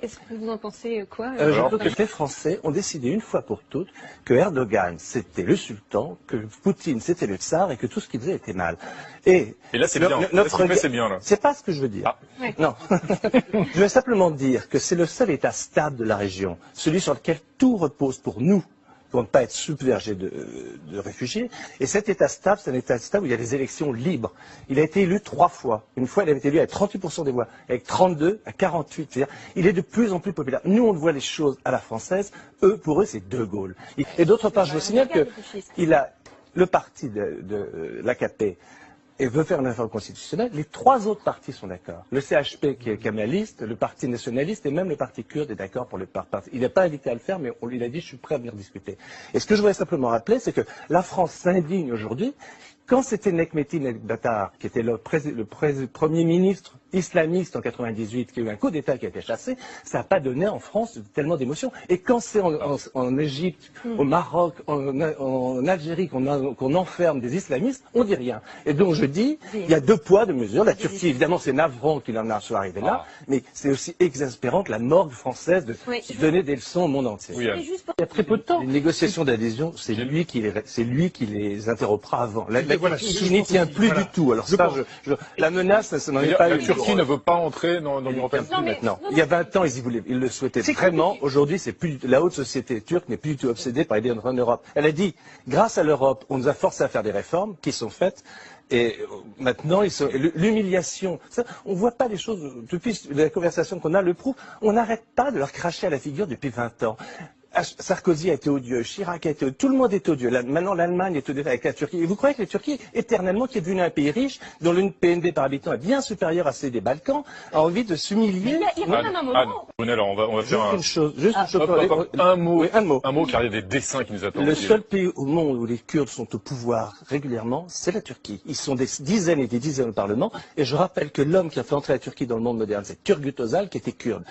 Est-ce que vous en pensez quoi Je pense que les Français ont décidé une fois pour toutes que Erdogan c'était le sultan, que Poutine c'était le tsar et que tout ce qu'il faisait était mal. Et là c'est bien, c'est bien là. C'est pas ce que je veux dire. Ah. Ouais. Non. Je veux simplement dire que c'est le seul État stable de la région, celui sur lequel tout repose pour nous, pour ne pas être submergé de réfugiés. Et cet État stable, c'est un État stable où il y a des élections libres. Il a été élu 3 fois. Une fois, il a été élu avec 38% des voix, avec 32 à 48. C'est-à-dire, il est de plus en plus populaire. Nous, on voit les choses à la française. Eux, pour eux, c'est De Gaulle. Et d'autre part, je vous signale que il a le parti de l'AKP et veut faire une réforme constitutionnelle, les 3 autres partis sont d'accord. Le CHP qui est kémaliste, le parti nationaliste et même le parti kurde est d'accord pour le parti. Il n'est pas invité à le faire, mais on lui a dit je suis prêt à venir discuter. Et ce que je voudrais simplement rappeler, c'est que la France s'indigne aujourd'hui. Quand c'était Nekmetin El-Batar, qui était le premier ministre islamiste en 98, qui a eu un coup d'État qui a été chassé, ça n'a pas donné en France tellement d'émotions. Et quand c'est en Égypte, au Maroc, en Algérie qu'on enferme des islamistes, on dit rien. Et donc je dis, il y a 2 poids, 2 mesures. La Turquie, évidemment, c'est navrant qu'il en soit arrivé là, mais c'est aussi exaspérant que la morgue française qui donnait des leçons au monde entier. Oui, il y a très peu de temps. Les négociations d'adhésion, c'est lui qui les interrompra avant. Il n'y tient plus du tout. Alors ça, la menace, ça n'en est pas une. La Turquie ne veut pas entrer dans l'Union européenne. Maintenant. Il y a 20 ans, ils le souhaitaient vraiment. Aujourd'hui, c'est plus la haute société turque n'est plus du tout obsédée par l'idée d'entrer en Europe. Elle a dit, grâce à l'Europe, on nous a forcé à faire des réformes qui sont faites. Et maintenant, l'humiliation, on ne voit pas les choses, depuis la conversation qu'on a, le prouve, on n'arrête pas de leur cracher à la figure depuis 20 ans. Sarkozy a été odieux, Chirac a été odieux, tout le monde est odieux. Maintenant, l'Allemagne est odieux avec la Turquie. Et vous croyez que la Turquie, éternellement, qui est devenue un pays riche, dont le PNB par habitant est bien supérieur à celui des Balkans, a envie de s'humilier? Il y a même un moment. Alors, on va faire un mot. Un mot, car il y a des dessins qui nous attendent. Le seul pays au monde où les Kurdes sont au pouvoir régulièrement, c'est la Turquie. Ils sont des dizaines et des dizaines au Parlement. Et je rappelle que l'homme qui a fait entrer la Turquie dans le monde moderne, c'est Turgut Özal, qui était kurde.